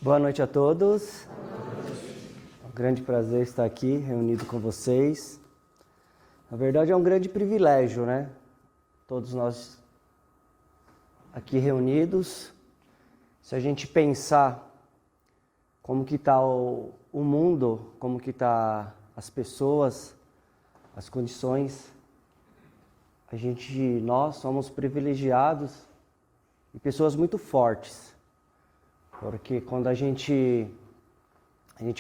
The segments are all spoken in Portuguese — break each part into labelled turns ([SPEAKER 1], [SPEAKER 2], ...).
[SPEAKER 1] Boa noite a todos. É um grande prazer estar aqui reunido com vocês. Na verdade é um grande privilégio, né? Todos nós aqui reunidos. Se a gente pensar como que está o mundo, como que está as pessoas, as condições, nós somos privilegiados e pessoas muito fortes. Porque quando a gente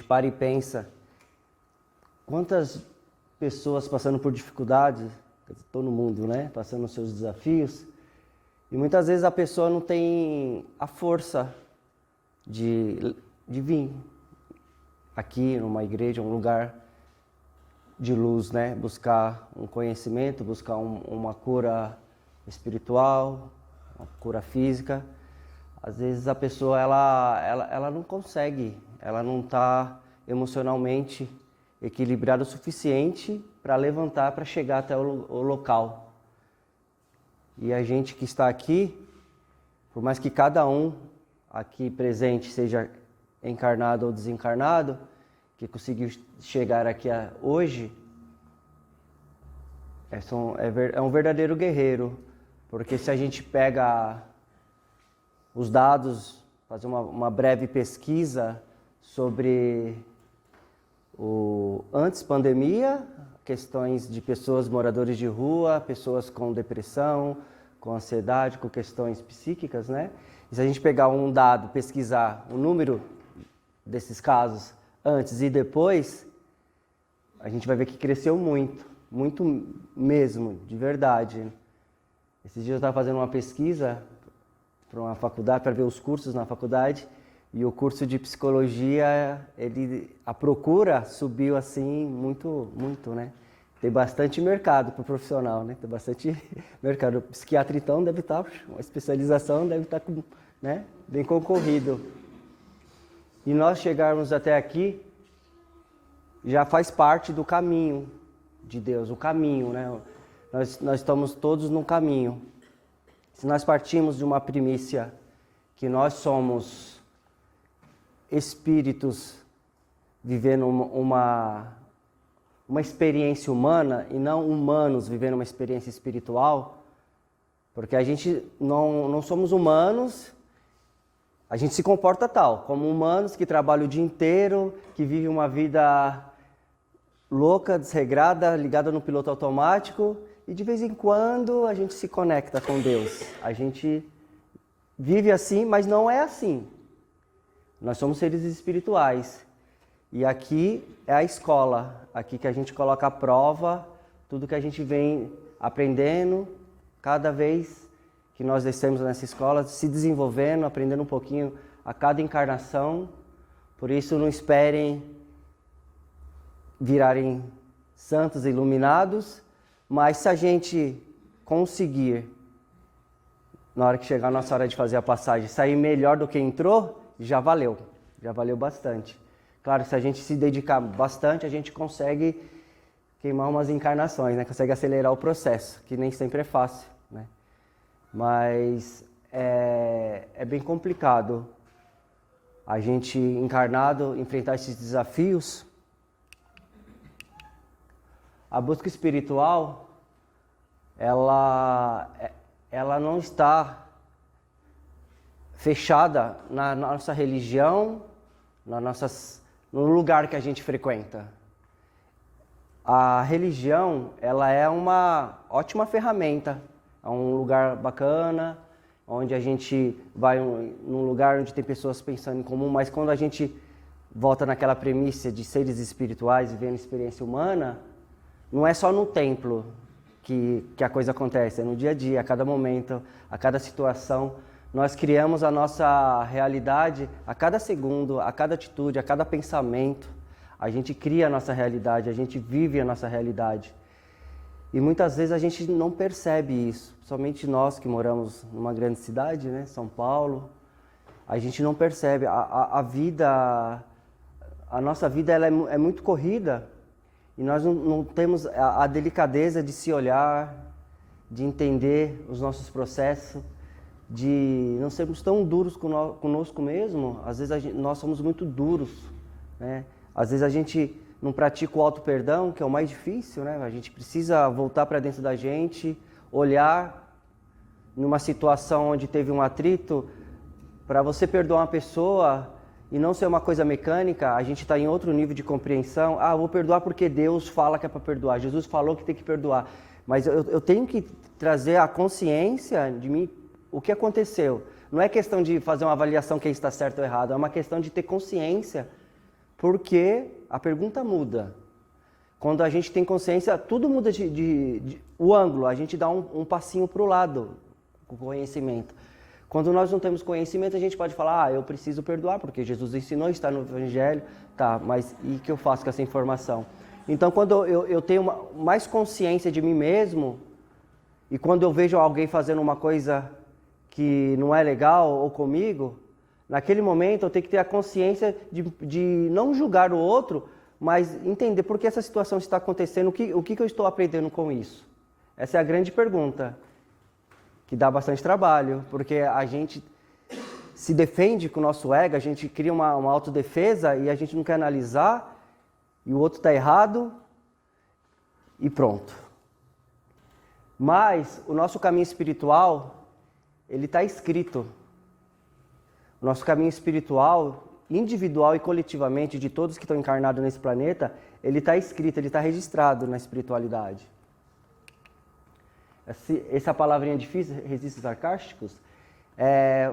[SPEAKER 1] para e pensa quantas pessoas passando por dificuldades, todo mundo, né, passando os seus desafios, e muitas vezes a pessoa não tem a força de vir aqui numa igreja, um lugar de luz, né, buscar um conhecimento, buscar uma cura espiritual, uma cura física. Às vezes a pessoa ela não consegue, ela não está emocionalmente equilibrada o suficiente para levantar, para chegar até o local. E a gente que está aqui, por mais que cada um aqui presente seja encarnado ou desencarnado, que conseguiu chegar aqui hoje, é um verdadeiro guerreiro, porque se a gente pega os dados, fazer uma breve pesquisa sobre o antes pandemia, questões de pessoas moradores de rua, pessoas com depressão, com ansiedade, com questões psíquicas, né? E se a gente pegar um dado, pesquisar o número desses casos antes e depois, a gente vai ver que cresceu muito, muito mesmo, de verdade. Esses dias eu estava fazendo uma pesquisa para uma faculdade, para ver os cursos na faculdade, e o curso de psicologia, a procura subiu assim muito, muito, né? Tem bastante mercado para o profissional, né? Tem bastante mercado. O psiquiatra então deve estar, uma especialização deve estar, né, bem concorrido. E nós chegarmos até aqui já faz parte do caminho de Deus, o caminho, né? Nós estamos todos no caminho. Se nós partimos de uma primícia que nós somos espíritos vivendo uma experiência humana e não humanos vivendo uma experiência espiritual, porque a gente não somos humanos, a gente se comporta tal, como humanos que trabalham o dia inteiro, que vivem uma vida louca, desregrada, ligada no piloto automático, e de vez em quando a gente se conecta com Deus. A gente vive assim, mas não é assim. Nós somos seres espirituais. E aqui é a escola, aqui que a gente coloca à prova tudo que a gente vem aprendendo, cada vez que nós descemos nessa escola, se desenvolvendo, aprendendo um pouquinho a cada encarnação. Por isso não esperem virarem santos iluminados, mas se a gente conseguir, na hora que chegar a nossa hora de fazer a passagem, sair melhor do que entrou, já valeu bastante. Claro, se a gente se dedicar bastante, a gente consegue queimar umas encarnações, né? Consegue acelerar o processo, que nem sempre é fácil, né? Mas é bem complicado a gente encarnado enfrentar esses desafios. A busca espiritual, ela não está fechada na nossa religião, no lugar que a gente frequenta. A religião, ela é uma ótima ferramenta, é um lugar bacana, onde a gente vai num lugar onde tem pessoas pensando em comum, mas quando a gente volta naquela premissa de seres espirituais vivendo experiência humana, não é só no templo que a coisa acontece, é no dia a dia, a cada momento, a cada situação. Nós criamos a nossa realidade a cada segundo, a cada atitude, a cada pensamento. A gente cria a nossa realidade, a gente vive a nossa realidade. E muitas vezes a gente não percebe isso, somente nós que moramos numa grande cidade, né, São Paulo, a gente não percebe. A nossa vida ela é muito corrida. E nós não temos a delicadeza de se olhar, de entender os nossos processos, de não sermos tão duros conosco mesmo. Às vezes nós somos muito duros, né? Às vezes a gente não pratica o auto-perdão, que é o mais difícil, né? A gente precisa voltar para dentro da gente, olhar numa situação onde teve um atrito, para você perdoar uma pessoa e não ser uma coisa mecânica, a gente está em outro nível de compreensão. Ah, eu vou perdoar porque Deus fala que é para perdoar, Jesus falou que tem que perdoar. Mas eu tenho que trazer a consciência de mim, o que aconteceu. Não é questão de fazer uma avaliação quem está certo ou errado, é uma questão de ter consciência, porque a pergunta muda. Quando a gente tem consciência, tudo muda o ângulo, a gente dá um passinho para o lado com o conhecimento. Quando nós não temos conhecimento, a gente pode falar, eu preciso perdoar, porque Jesus ensinou, está no Evangelho, tá, mas e o que eu faço com essa informação? Então, quando eu tenho mais consciência de mim mesmo, e quando eu vejo alguém fazendo uma coisa que não é legal ou comigo, naquele momento eu tenho que ter a consciência de não julgar o outro, mas entender por que essa situação está acontecendo, o que eu estou aprendendo com isso. Essa é a grande pergunta, que dá bastante trabalho, porque a gente se defende com o nosso ego, a gente cria uma autodefesa e a gente não quer analisar, e o outro está errado, e pronto. Mas o nosso caminho espiritual, ele está escrito. O nosso caminho espiritual, individual e coletivamente, de todos que estão encarnados nesse planeta, ele está escrito, ele está registrado na espiritualidade. Essa palavrinha difícil, registros sarcásticos, é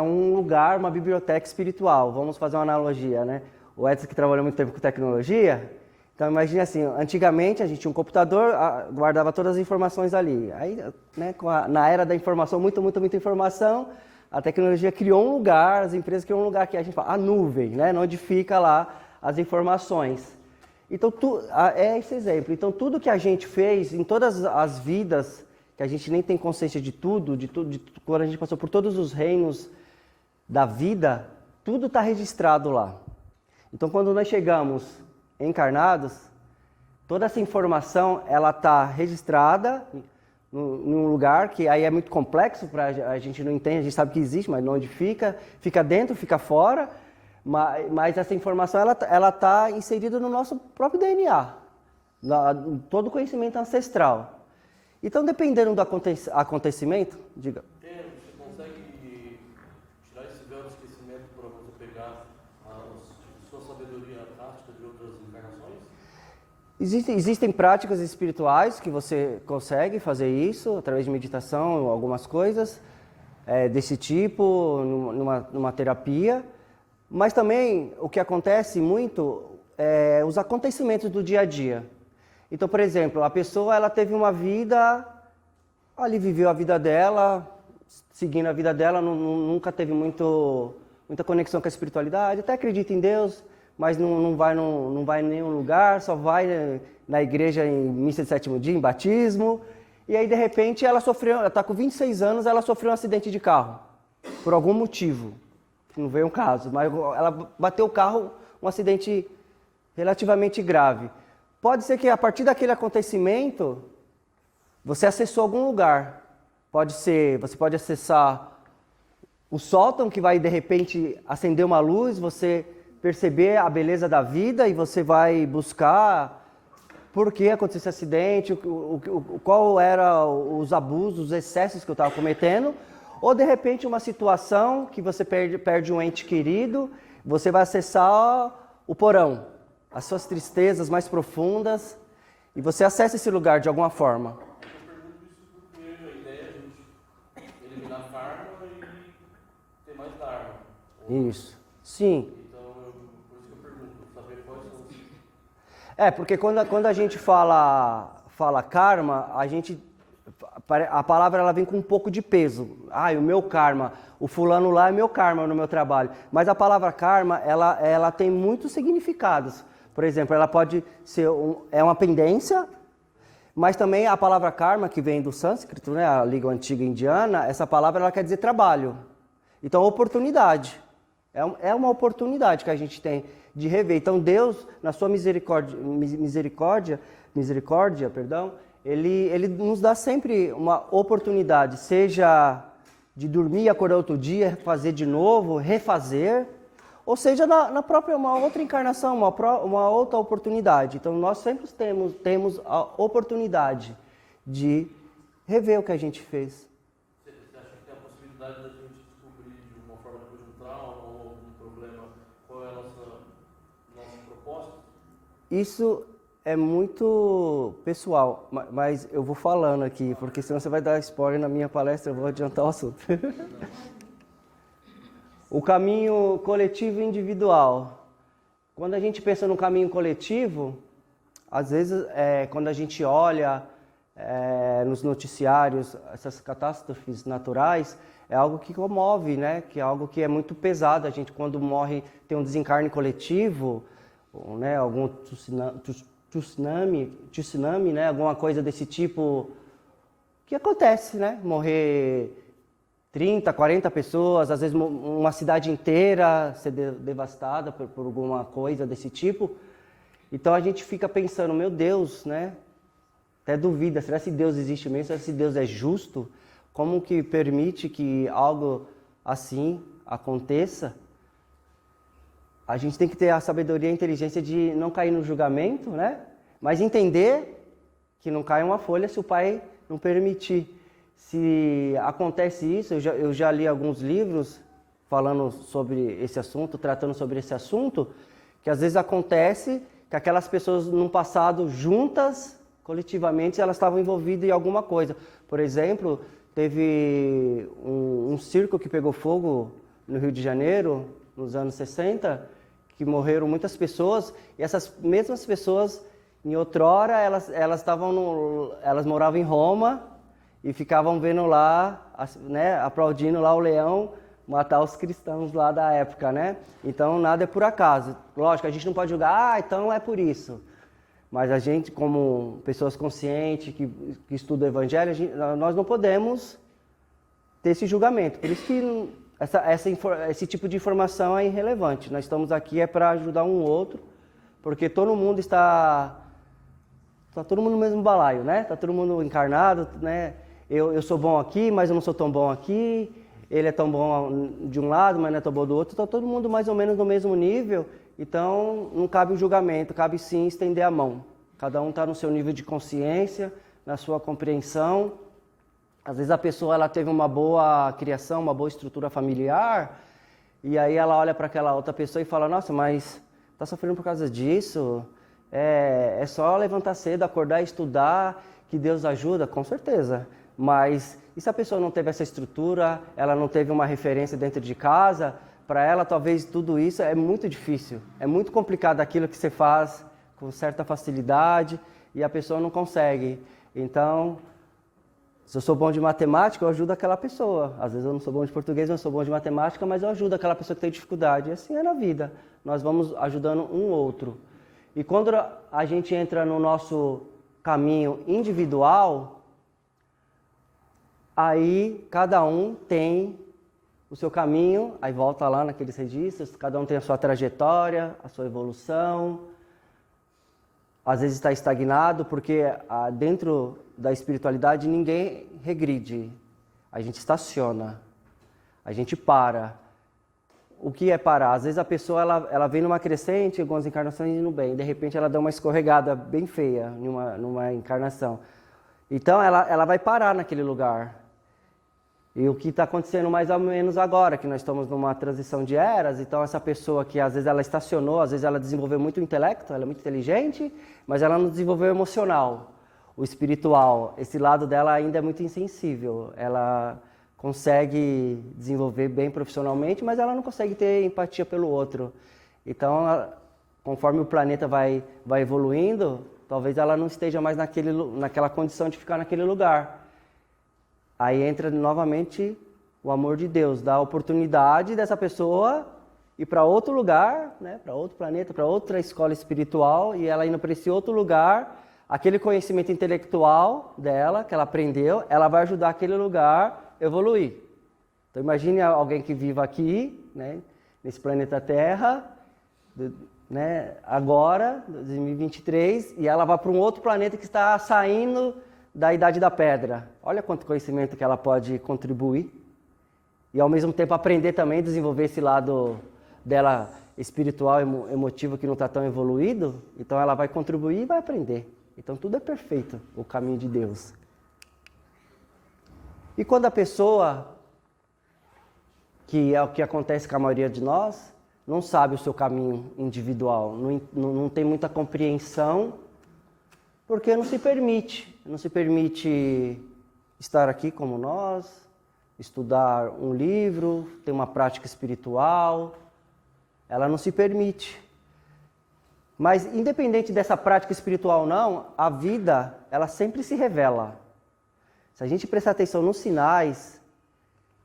[SPEAKER 1] um lugar, uma biblioteca espiritual. Vamos fazer uma analogia, né? O Edson, que trabalhou muito tempo com tecnologia, então imagine assim, antigamente a gente tinha um computador, guardava todas as informações ali. Aí, né, na era da informação, muita informação, a tecnologia criou um lugar, as empresas criou um lugar que a gente fala, a nuvem, né, onde fica lá as informações. Então, é esse exemplo. Então, tudo que a gente fez, em todas as vidas, que a gente nem tem consciência de tudo, quando a gente passou por todos os reinos da vida, tudo está registrado lá. Então, quando nós chegamos encarnados, toda essa informação, ela está registrada num lugar que aí é muito complexo, a gente não entende, a gente sabe que existe, mas onde fica dentro, fica fora. Mas essa informação ela está inserida no nosso próprio DNA, todo o conhecimento ancestral. Então, dependendo do acontecimento, diga.
[SPEAKER 2] Você consegue tirar esse véu de esquecimento para você pegar a sua sabedoria prática de outras encarnações?
[SPEAKER 1] Existem práticas espirituais que você consegue fazer isso através de meditação, algumas coisas desse tipo, numa terapia. Mas também o que acontece muito é os acontecimentos do dia a dia. Então, por exemplo, a pessoa ela teve uma vida, ali viveu a vida dela, seguindo a vida dela, nunca teve muita conexão com a espiritualidade, até acredita em Deus, mas não vai em nenhum lugar, só vai na igreja em missa de sétimo dia, em batismo, e aí de repente ela está com 26 anos, ela sofreu um acidente de carro, por algum motivo. Não veio um caso, mas ela bateu o carro, um acidente relativamente grave. Pode ser que a partir daquele acontecimento, você acessou algum lugar. Você pode acessar o sótão, que vai de repente acender uma luz, você perceber a beleza da vida e você vai buscar por que aconteceu esse acidente, qual eram os abusos, os excessos que eu estava cometendo. Ou, de repente, uma situação que você perde um ente querido, você vai acessar o porão, as suas tristezas mais profundas, e você acessa esse lugar de alguma forma.
[SPEAKER 2] Eu pergunto isso porque a ideia é a gente eliminar a karma e ter mais dharma.
[SPEAKER 1] Isso. Sim.
[SPEAKER 2] Então, por isso que eu pergunto, saber quais são os...
[SPEAKER 1] Porque quando a gente fala karma, a palavra ela vem com um pouco de peso. O meu karma, o fulano lá é meu karma no meu trabalho. Mas a palavra karma, ela tem muitos significados. Por exemplo, ela pode ser uma pendência, mas também a palavra karma, que vem do sânscrito, né, a língua antiga indiana, essa palavra ela quer dizer trabalho. Então, oportunidade. É uma oportunidade que a gente tem de rever. Então, Deus, na sua misericórdia, ele nos dá sempre uma oportunidade, seja de dormir, acordar outro dia, fazer de novo, refazer, ou seja, na própria uma outra encarnação, uma outra oportunidade. Então nós sempre temos a oportunidade de rever o que a gente fez.
[SPEAKER 2] Você acha que tem a possibilidade da gente descobrir de uma forma depois de um trauma ou algum problema qual é a nossa proposta?
[SPEAKER 1] Isso é muito pessoal, mas eu vou falando aqui, porque senão você vai dar spoiler na minha palestra, eu vou adiantar o assunto. O caminho coletivo e individual. Quando a gente pensa no caminho coletivo, às vezes, quando a gente olha nos noticiários essas catástrofes naturais, é algo que comove, né? Que é algo que é muito pesado. A gente, quando morre, tem um desencarne coletivo, né? Algum tsunami, né? Alguma coisa desse tipo, que acontece, né? Morrer 30, 40 pessoas, às vezes uma cidade inteira ser devastada por alguma coisa desse tipo. Então a gente fica pensando, meu Deus, né? Até duvida, será que Deus existe mesmo? Será que Deus é justo? Como que permite que algo assim aconteça? A gente tem que ter a sabedoria e a inteligência de não cair no julgamento, né? Mas entender que não cai uma folha se o Pai não permitir. Se acontece isso, eu já li alguns livros falando sobre esse assunto, tratando sobre esse assunto, que às vezes acontece que aquelas pessoas no passado juntas, coletivamente, elas estavam envolvidas em alguma coisa. Por exemplo, teve um circo que pegou fogo no Rio de Janeiro, nos anos 60, que morreram muitas pessoas, e essas mesmas pessoas, em outrora, elas moravam em Roma, e ficavam vendo lá, né, aplaudindo lá o leão matar os cristãos lá da época, né? Então nada é por acaso. Lógico, a gente não pode julgar, então é por isso. Mas a gente, como pessoas conscientes, que estudam o Evangelho, nós não podemos ter esse julgamento. Por isso que esse tipo de informação é irrelevante. Nós estamos aqui para ajudar um outro, porque todo mundo está todo mundo no mesmo balaio, né? Está todo mundo encarnado, né? Eu sou bom aqui, mas eu não sou tão bom aqui. Ele é tão bom de um lado, mas não é tão bom do outro. Está todo mundo mais ou menos no mesmo nível. Então, não cabe o julgamento, cabe sim estender a mão. Cada um está no seu nível de consciência, na sua compreensão. Às vezes a pessoa ela teve uma boa criação, uma boa estrutura familiar, e aí ela olha para aquela outra pessoa e fala, nossa, mas está sofrendo por causa disso? É só levantar cedo, acordar e estudar, que Deus ajuda, com certeza. Mas e se a pessoa não teve essa estrutura, ela não teve uma referência dentro de casa, para ela talvez tudo isso é muito difícil, é muito complicado aquilo que você faz com certa facilidade e a pessoa não consegue. Então, se eu sou bom de matemática, eu ajudo aquela pessoa. Às vezes eu não sou bom de português, não sou bom de matemática, mas eu ajudo aquela pessoa que tem dificuldade. E assim é na vida, nós vamos ajudando um outro. E quando a gente entra no nosso caminho individual, aí cada um tem o seu caminho, aí volta lá naqueles registros, cada um tem a sua trajetória, a sua evolução. Às vezes está estagnado, porque dentro da espiritualidade ninguém regride. A gente estaciona, a gente para. O que é parar? Às vezes a pessoa ela vem numa crescente, algumas encarnações indo bem, de repente ela dá uma escorregada bem feia numa encarnação. Então ela vai parar naquele lugar. E o que está acontecendo mais ou menos agora, que nós estamos numa transição de eras, então essa pessoa que às vezes ela estacionou, às vezes ela desenvolveu muito o intelecto, ela é muito inteligente, mas ela não desenvolveu o emocional, o espiritual. Esse lado dela ainda é muito insensível. Ela consegue desenvolver bem profissionalmente, mas ela não consegue ter empatia pelo outro. Então, conforme o planeta vai evoluindo, talvez ela não esteja mais naquela condição de ficar naquele lugar. Aí entra novamente o amor de Deus, dá a oportunidade dessa pessoa ir para outro lugar, né, para outro planeta, para outra escola espiritual, e ela indo para esse outro lugar, aquele conhecimento intelectual dela, que ela aprendeu, ela vai ajudar aquele lugar a evoluir. Então imagine alguém que viva aqui, né, nesse planeta Terra, né, agora, 2023, e ela vai para um outro planeta que está saindo da Idade da Pedra. Olha quanto conhecimento que ela pode contribuir. E ao mesmo tempo aprender também, desenvolver esse lado dela espiritual, emotivo, que não está tão evoluído. Então ela vai contribuir e vai aprender. Então tudo é perfeito, o caminho de Deus. E quando a pessoa, que é o que acontece com a maioria de nós, não sabe o seu caminho individual, não tem muita compreensão, porque não se permite estar aqui como nós, estudar um livro, ter uma prática espiritual, ela não se permite. Mas independente dessa prática espiritual ou não, a vida, ela sempre se revela. Se a gente prestar atenção nos sinais,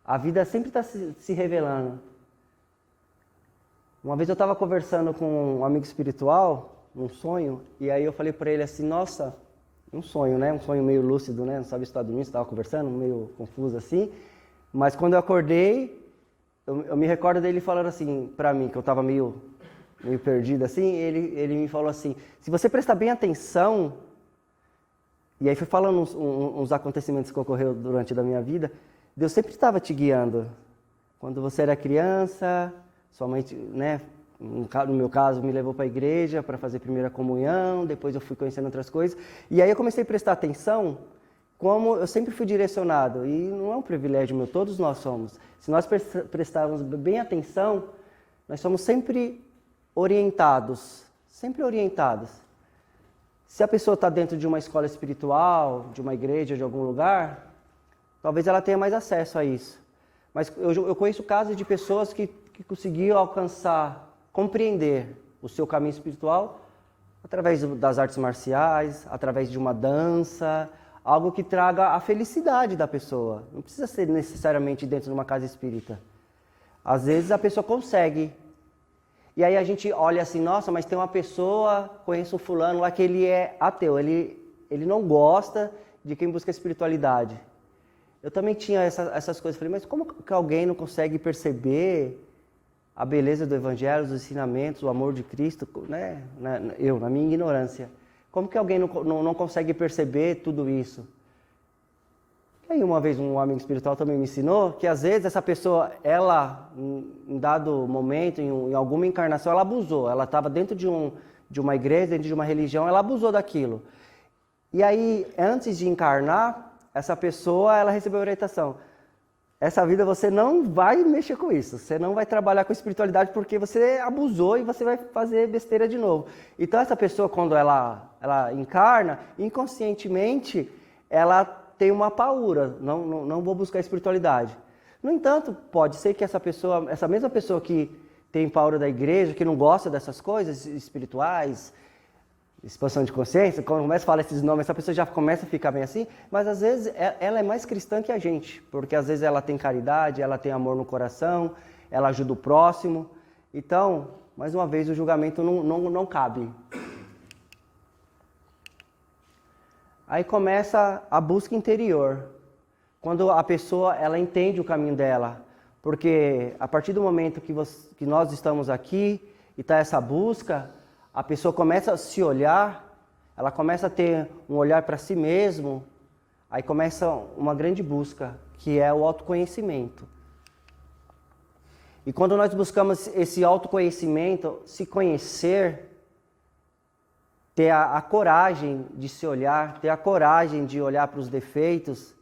[SPEAKER 1] a vida sempre está se revelando. Uma vez eu estava conversando com um amigo espiritual, num sonho, e aí eu falei para ele assim, nossa, um sonho, né? Um sonho meio lúcido, né? Não sabe se estava dormindo, estava conversando, meio confuso assim. Mas quando eu acordei, eu me recordo dele falando assim para mim, que eu estava meio perdido assim, ele me falou assim, se você prestar bem atenção, e aí foi falando uns acontecimentos que ocorreram durante a minha vida, Deus sempre estava te guiando. Quando você era criança, sua mãe, né, no meu caso, me levou para a igreja para fazer primeira comunhão, depois eu fui conhecendo outras coisas, e aí eu comecei a prestar atenção como eu sempre fui direcionado, e não é um privilégio meu, todos nós somos. Se nós prestarmos bem atenção, nós somos sempre orientados, sempre orientados. Se a pessoa está dentro de uma escola espiritual, de uma igreja, de algum lugar, talvez ela tenha mais acesso a isso. Mas eu conheço casos de pessoas que conseguiram alcançar, compreender o seu caminho espiritual através das artes marciais, através de uma dança, algo que traga a felicidade da pessoa. Não precisa ser necessariamente dentro de uma casa espírita. Às vezes a pessoa consegue. E aí a gente olha assim, nossa, mas tem uma pessoa, conheço um fulano lá que ele é ateu, ele não gosta de quem busca espiritualidade. Eu também tinha essas coisas, falei, mas como que alguém não consegue perceber a beleza do Evangelho, os ensinamentos, o amor de Cristo, né? Eu, na minha ignorância. Como que alguém não consegue perceber tudo isso? E aí uma vez um amigo espiritual também me ensinou que às vezes essa pessoa, ela, em dado momento, em alguma encarnação, ela abusou. Ela estava dentro de uma igreja, dentro de uma religião, ela abusou daquilo. E aí, antes de encarnar, essa pessoa, ela recebeu a orientação. Essa vida você não vai mexer com isso, você não vai trabalhar com espiritualidade porque você abusou e você vai fazer besteira de novo. Então essa pessoa, quando ela encarna, inconscientemente, ela tem uma paura, não vou buscar espiritualidade. No entanto, pode ser que essa mesma pessoa que tem paura da igreja, que não gosta dessas coisas espirituais, expansão de consciência, quando começa a falar esses nomes, essa pessoa já começa a ficar bem assim, mas às vezes ela é mais cristã que a gente, porque às vezes ela tem caridade, ela tem amor no coração, ela ajuda o próximo. Então, mais uma vez, o julgamento não cabe. Aí começa a busca interior, quando a pessoa ela entende o caminho dela, porque a partir do momento que nós estamos aqui e está essa busca, a pessoa começa a se olhar, ela começa a ter um olhar para si mesmo, aí começa uma grande busca, que é o autoconhecimento. E quando nós buscamos esse autoconhecimento, se conhecer, ter a coragem de se olhar, ter a coragem de olhar para os defeitos,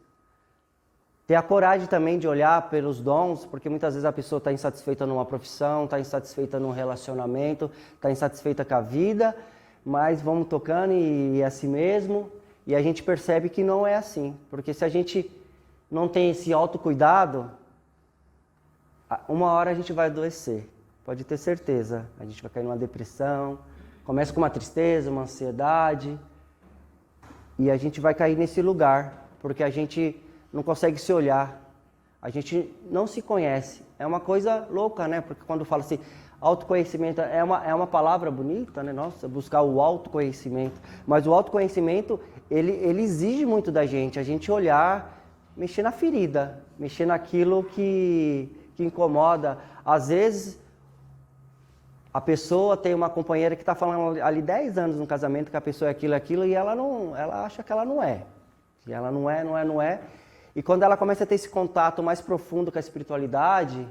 [SPEAKER 1] ter a coragem também de olhar pelos dons, porque muitas vezes a pessoa está insatisfeita numa profissão, está insatisfeita num relacionamento, está insatisfeita com a vida, mas vamos tocando e é assim mesmo, e a gente percebe que não é assim, porque se a gente não tem esse autocuidado, uma hora a gente vai adoecer, pode ter certeza, a gente vai cair numa depressão, começa com uma tristeza, uma ansiedade, e a gente vai cair nesse lugar, porque a gente não consegue se olhar, a gente não se conhece. É uma coisa louca, né? Porque quando fala assim, autoconhecimento é uma palavra bonita, né? Nossa, buscar o autoconhecimento. Mas o autoconhecimento, ele exige muito da gente, a gente olhar, mexer na ferida, mexer naquilo que incomoda. Às vezes, a pessoa tem uma companheira que está falando ali 10 anos no casamento que a pessoa é aquilo, e ela acha que ela não é. que ela não é. E quando ela começa a ter esse contato mais profundo com a espiritualidade,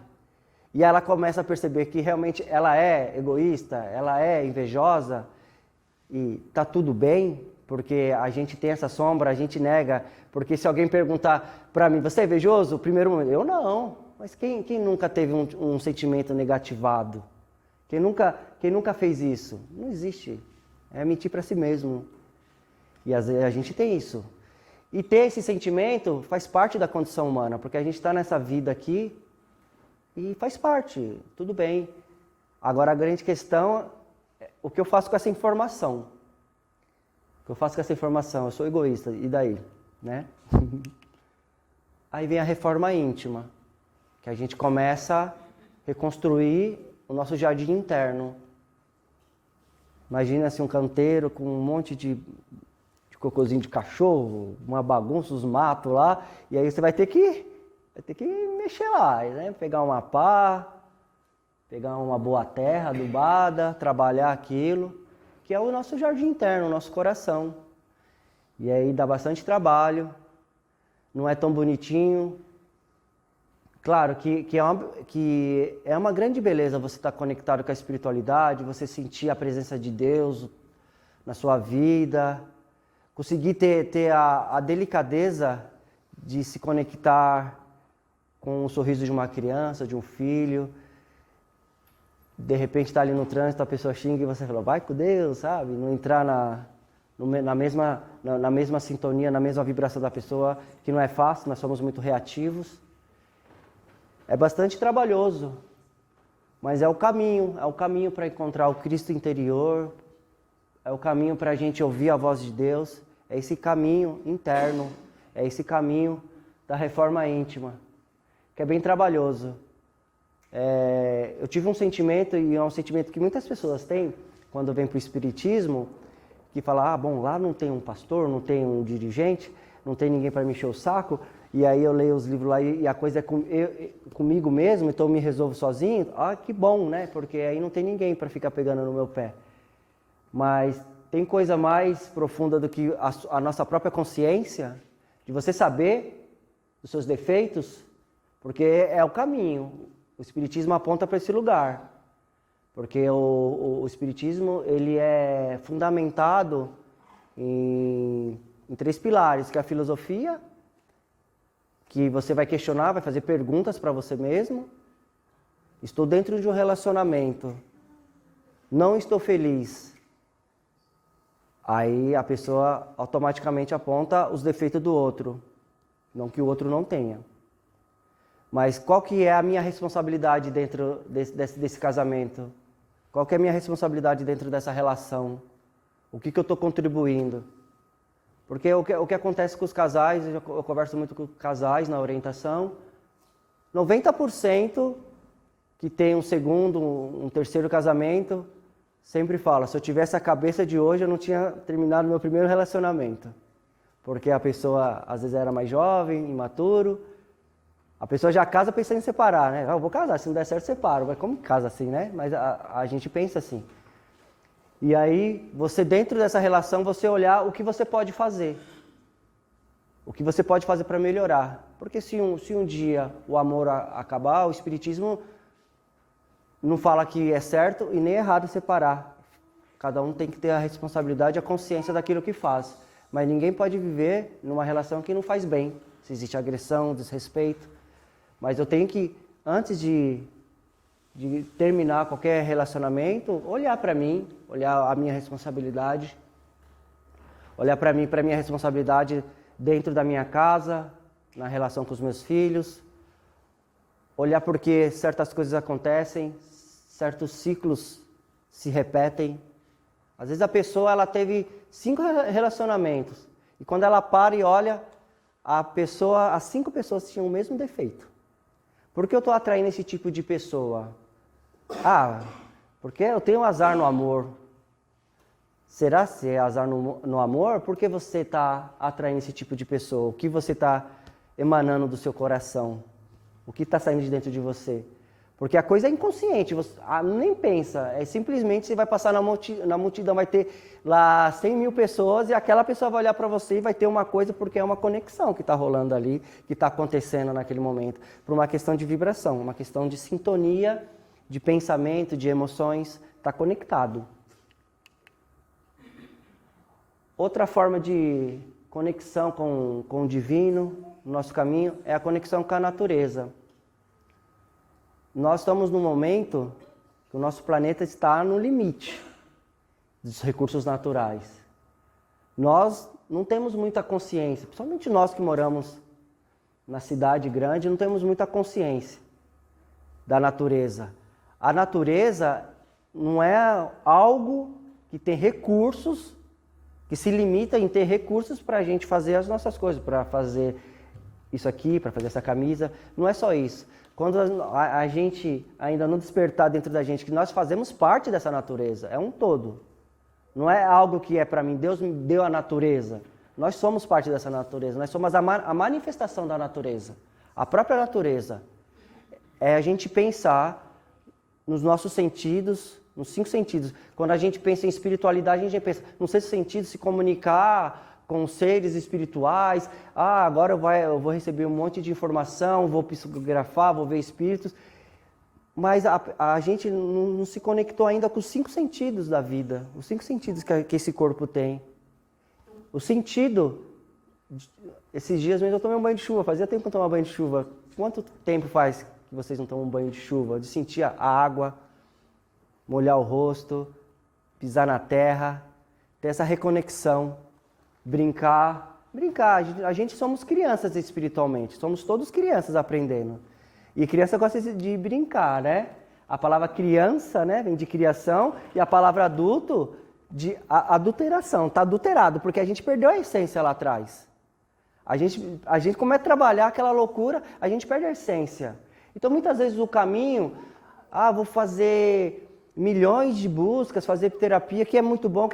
[SPEAKER 1] e ela começa a perceber que realmente ela é egoísta, ela é invejosa, e tá tudo bem, porque a gente tem essa sombra, a gente nega. Porque se alguém perguntar para mim, você é invejoso? O primeiro momento, eu não. Mas quem nunca teve um sentimento negativado? Quem nunca fez isso? Não existe. É mentir para si mesmo. E às vezes a gente tem isso. E ter esse sentimento faz parte da condição humana, porque a gente está nessa vida aqui e faz parte, tudo bem. Agora a grande questão é o que eu faço com essa informação. O que eu faço com essa informação? Eu sou egoísta, e daí? Né? Aí vem a reforma íntima, que a gente começa a reconstruir o nosso jardim interno. Imagina assim um canteiro com um monte de cocôzinho de cachorro, uma bagunça, os matos lá, e aí você vai ter que mexer lá, né? Pegar uma pá, pegar uma boa terra adubada, trabalhar aquilo, que é o nosso jardim interno, o nosso coração. E aí dá bastante trabalho, não é tão bonitinho. Claro que é uma grande beleza você estar conectado com a espiritualidade, você sentir a presença de Deus na sua vida, conseguir ter a delicadeza de se conectar com o sorriso de uma criança, de um filho. De repente está ali no trânsito, a pessoa xinga e você fala, vai com Deus, sabe? Não entrar na mesma sintonia, na mesma vibração da pessoa, que não é fácil, nós somos muito reativos. É bastante trabalhoso, mas é o caminho para encontrar o Cristo interior, é o caminho para a gente ouvir a voz de Deus, é esse caminho interno, é esse caminho da reforma íntima, que é bem trabalhoso. Eu tive um sentimento, e é um sentimento que muitas pessoas têm, quando vêm para o Espiritismo, que fala, bom, lá não tem um pastor, não tem um dirigente, não tem ninguém para me encher o saco, e aí eu leio os livros lá e a coisa é comigo mesmo, então eu me resolvo sozinho. Que bom, né? Porque aí não tem ninguém para ficar pegando no meu pé. Mas tem coisa mais profunda do que a nossa própria consciência, de você saber dos seus defeitos, porque é o caminho. O Espiritismo aponta para esse lugar. Porque o Espiritismo ele é fundamentado em 3 pilares, que é a filosofia, que você vai questionar, vai fazer perguntas para você mesmo. Estou dentro de um relacionamento, não estou feliz. Aí a pessoa automaticamente aponta os defeitos do outro, não que o outro não tenha. Mas qual que é a minha responsabilidade dentro desse casamento? Qual que é a minha responsabilidade dentro dessa relação? O que eu estou contribuindo? Porque o que acontece com os casais, eu converso muito com casais na orientação, 90% que tem um segundo, um terceiro casamento, sempre fala, se eu tivesse a cabeça de hoje, eu não tinha terminado meu primeiro relacionamento. Porque a pessoa, às vezes, era mais jovem, imaturo, a pessoa já casa pensando em separar, né? Eu vou casar, se não der certo, separo. Mas como que casa assim, né? Mas a gente pensa assim. E aí, você dentro dessa relação, você olhar o que você pode fazer. O que você pode fazer para melhorar. Porque se um dia o amor acabar, o Espiritismo não fala que é certo e nem errado separar. Cada um tem que ter a responsabilidade e a consciência daquilo que faz. Mas ninguém pode viver numa relação que não faz bem. Se existe agressão, desrespeito. Mas eu tenho que, antes de terminar qualquer relacionamento, olhar para mim, olhar a minha responsabilidade, olhar para mim, para a minha responsabilidade dentro da minha casa, na relação com os meus filhos, olhar porque certas coisas acontecem, certos ciclos se repetem. Às vezes a pessoa ela teve 5 relacionamentos e quando ela para e olha, as 5 pessoas tinham o mesmo defeito. Por que eu estou atraindo esse tipo de pessoa? Porque eu tenho azar no amor. Será que é azar no amor? Por que você está atraindo esse tipo de pessoa? O que você está emanando do seu coração? O que está saindo de dentro de você? Porque a coisa é inconsciente, você nem pensa, é simplesmente você vai passar na multidão, vai ter lá 100 mil pessoas e aquela pessoa vai olhar para você e vai ter uma coisa porque é uma conexão que está rolando ali, que está acontecendo naquele momento, por uma questão de vibração, uma questão de sintonia, de pensamento, de emoções, está conectado. Outra forma de conexão com o divino, no nosso caminho, é a conexão com a natureza. Nós estamos num momento que o nosso planeta está no limite dos recursos naturais. Nós não temos muita consciência, principalmente nós que moramos na cidade grande, não temos muita consciência da natureza. A natureza não é algo que tem recursos, que se limita em ter recursos para a gente fazer as nossas coisas, para fazer isso aqui, para fazer essa camisa. Não é só isso. Quando a gente ainda não despertar dentro da gente que nós fazemos parte dessa natureza, é um todo. Não é algo que é para mim, Deus me deu a natureza. Nós somos parte dessa natureza, nós somos a manifestação da natureza. A própria natureza é a gente pensar nos nossos sentidos, nos 5 sentidos. Quando a gente pensa em espiritualidade, a gente pensa nos 6 sentidos, se comunicar com seres espirituais. Agora eu vou receber um monte de informação, vou psicografar, vou ver espíritos. Mas a gente não se conectou ainda com os 5 sentidos da vida, os 5 sentidos que esse corpo tem. O sentido, esses dias mesmo eu tomei um banho de chuva, fazia tempo que eu tomava banho de chuva. Quanto tempo faz que vocês não tomam um banho de chuva? De sentir a água, molhar o rosto, pisar na terra, ter essa reconexão, brincar. A gente somos crianças espiritualmente, somos todos crianças aprendendo. E criança gosta de brincar, né? A palavra criança, né, vem de criação, e a palavra adulto de adulteração. Está adulterado, porque a gente perdeu a essência lá atrás. A gente começa a trabalhar aquela loucura, a gente perde a essência. Então, muitas vezes o caminho, vou fazer milhões de buscas, fazer terapia, que é muito bom,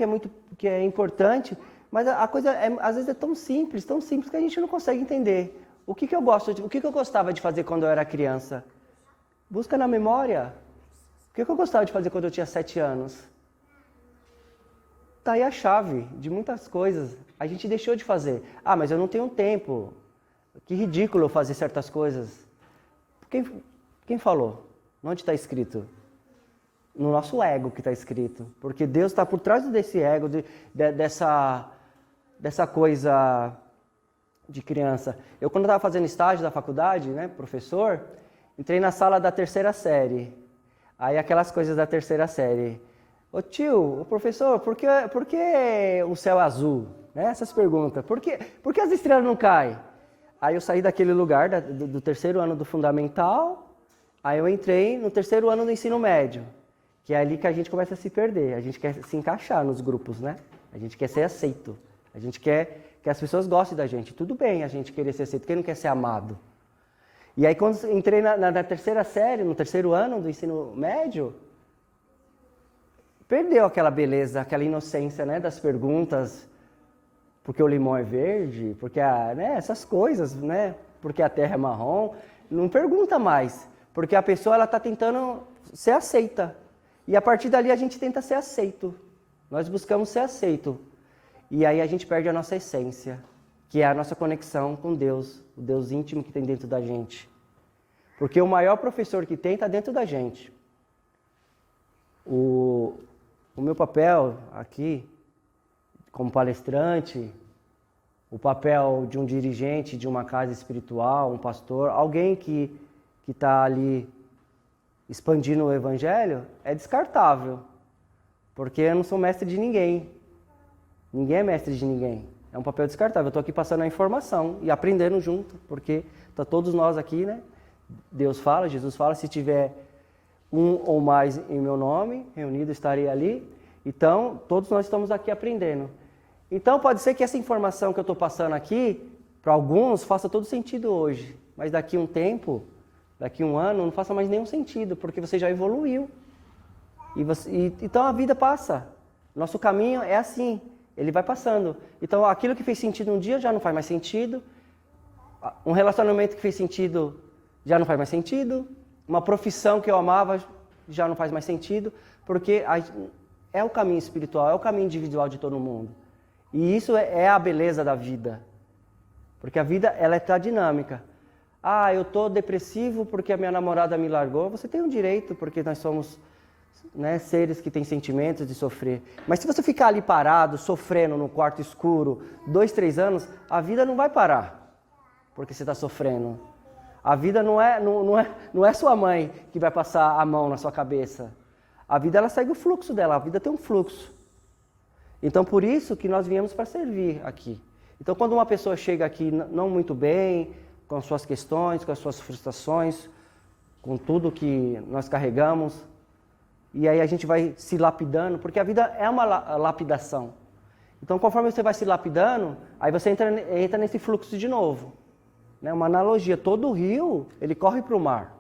[SPEAKER 1] que é importante, mas a coisa às vezes é tão simples que a gente não consegue entender. O que eu gostava de fazer quando eu era criança? Busca na memória. O que eu gostava de fazer quando eu tinha 7 anos? Tá aí a chave de muitas coisas. A gente deixou de fazer. Mas eu não tenho tempo. Que ridículo eu fazer certas coisas. Quem falou? Onde está escrito? No nosso ego que está escrito. Porque Deus está por trás desse ego, dessa coisa de criança. Eu, quando estava fazendo estágio da faculdade, né, professor, entrei na sala da 3ª série. Aí aquelas coisas da 3ª série. Ô tio, ô professor, por que o céu é azul? Né? Essas perguntas. Por que as estrelas não caem? Aí eu saí daquele lugar do 3º ano do fundamental, aí eu entrei no 3º ano do ensino médio, que é ali que a gente começa a se perder. A gente quer se encaixar nos grupos, né? A gente quer ser aceito. A gente quer que as pessoas gostem da gente. Tudo bem a gente querer ser aceito, quem não quer ser amado? E aí quando entrei na 3ª série, no 3º ano do ensino médio, perdeu aquela beleza, aquela inocência, né, das perguntas. Porque o limão é verde, porque essas coisas, né? Porque a terra é marrom. Não pergunta mais, porque a pessoa está tentando ser aceita. E a partir dali a gente tenta ser aceito. Nós buscamos ser aceito. E aí a gente perde a nossa essência, que é a nossa conexão com Deus, o Deus íntimo que tem dentro da gente. Porque o maior professor que tem está dentro da gente. O meu papel aqui, como palestrante, o papel de um dirigente de uma casa espiritual, um pastor, alguém que está ali expandindo o evangelho, é descartável. Porque eu não sou mestre de ninguém. Ninguém é mestre de ninguém. É um papel descartável. Eu estou aqui passando a informação e aprendendo junto, porque tá todos nós aqui, né? Deus fala, Jesus fala, se tiver um ou mais em meu nome, reunido estarei ali. Então, todos nós estamos aqui aprendendo. Então, pode ser que essa informação que eu estou passando aqui, para alguns, faça todo sentido hoje. Mas daqui um tempo, daqui um ano, não faça mais nenhum sentido, porque você já evoluiu. Então, a vida passa. Nosso caminho é assim. Ele vai passando. Então, aquilo que fez sentido um dia já não faz mais sentido. Um relacionamento que fez sentido já não faz mais sentido. Uma profissão que eu amava já não faz mais sentido, porque é o caminho espiritual, é o caminho individual de todo mundo. E isso é a beleza da vida. Porque a vida, ela está dinâmica. Ah, eu estou depressivo porque a minha namorada me largou. Você tem um direito, porque nós somos, né, seres que têm sentimentos de sofrer. Mas se você ficar ali parado, sofrendo no quarto escuro, 2, 3 anos, a vida não vai parar, porque você está sofrendo. A vida não é sua mãe que vai passar a mão na sua cabeça. A vida, ela segue o fluxo dela, a vida tem um fluxo. Então, por isso que nós viemos para servir aqui. Então, quando uma pessoa chega aqui não muito bem, com as suas questões, com as suas frustrações, com tudo que nós carregamos, e aí a gente vai se lapidando, porque a vida é uma lapidação. Então, conforme você vai se lapidando, aí você entra nesse fluxo de novo. Né? Uma analogia, todo rio, ele corre para o mar.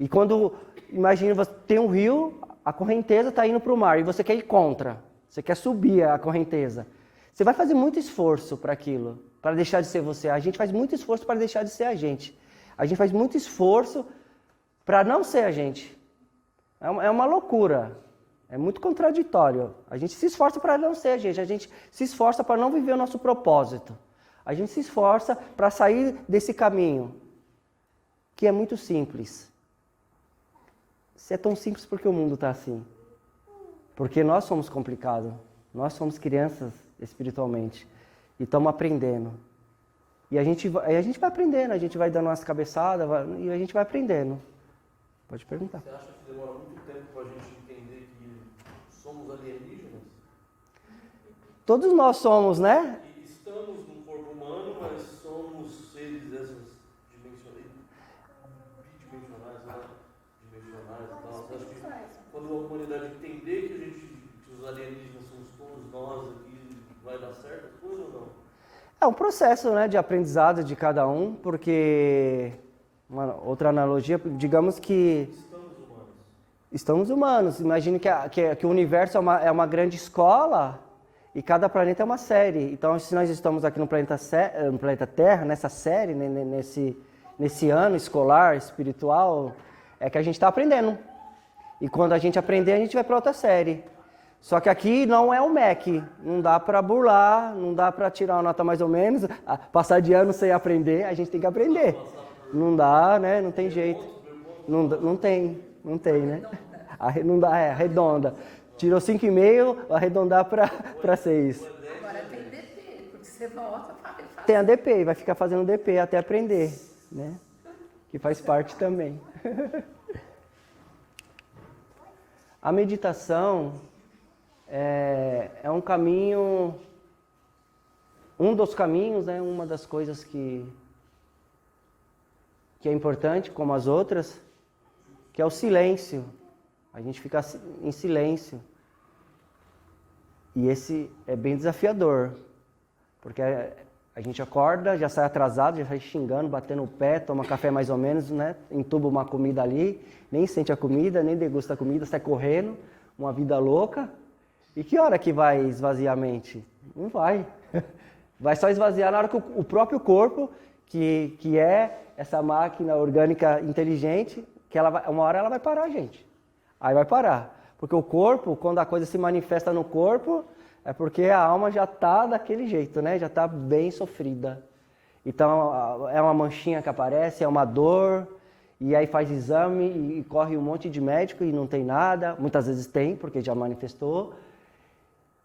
[SPEAKER 1] E quando, imagina, você tem um rio, a correnteza está indo para o mar, e você quer ir contra, você quer subir a correnteza. Você vai fazer muito esforço para aquilo, para deixar de ser você. A gente faz muito esforço para deixar de ser a gente. A gente faz muito esforço para não ser a gente. É uma loucura. É muito contraditório. A gente se esforça para não ser a gente se esforça para não viver o nosso propósito. A gente se esforça para sair desse caminho, que é muito simples. Se é tão simples porque o mundo está assim. Porque nós somos complicados. Nós somos crianças espiritualmente. E estamos aprendendo. E a gente vai aprendendo, a gente vai dando umas cabeçadas e a gente vai aprendendo. Pode perguntar.
[SPEAKER 2] Você acha que demora muito tempo para a gente entender que somos alienígenas?
[SPEAKER 1] Todos nós somos, né?
[SPEAKER 2] E estamos num corpo humano, mas somos seres bidimensionais e tal. Você acha que quando a humanidade entender que os alienígenas somos todos nós aqui, vai dar certo a coisa ou não?
[SPEAKER 1] É um processo, né, de aprendizado de cada um, porque outra analogia, digamos que estamos humanos. Imagine que o universo é uma grande escola e cada planeta é uma série. Então, se nós estamos aqui no planeta Terra, nessa série, nesse ano escolar, espiritual, é que a gente está aprendendo. E quando a gente aprender, a gente vai para outra série. Só que aqui não é o MEC, não dá para burlar, não dá para tirar uma nota mais ou menos, passar de ano sem aprender, a gente tem que aprender. Não dá, né? Não tem jeito. Não tem, né? Não dá, arredonda. Tirou 5,5, arredondar para 6.
[SPEAKER 3] Agora tem DP, porque você volta para fazer.
[SPEAKER 1] Tem a DP, vai ficar fazendo DP até aprender, né? Que faz parte também. A meditação é um caminho, um dos caminhos, né? Uma das coisas que é importante, como as outras, que é o silêncio. A gente fica em silêncio. E esse é bem desafiador, porque a gente acorda, já sai atrasado, já sai xingando, batendo o pé, toma café mais ou menos, né? Entuba uma comida ali, nem sente a comida, nem degusta a comida, sai correndo, uma vida louca. E que hora que vai esvaziar a mente? Não vai. Vai só esvaziar na hora que o próprio corpo, que é essa máquina orgânica inteligente, que uma hora ela vai parar, gente. Aí vai parar. Porque o corpo, quando a coisa se manifesta no corpo, é porque a alma já está daquele jeito, né? Já está bem sofrida. Então, é uma manchinha que aparece, é uma dor, e aí faz exame e corre um monte de médico e não tem nada. Muitas vezes tem, porque já manifestou.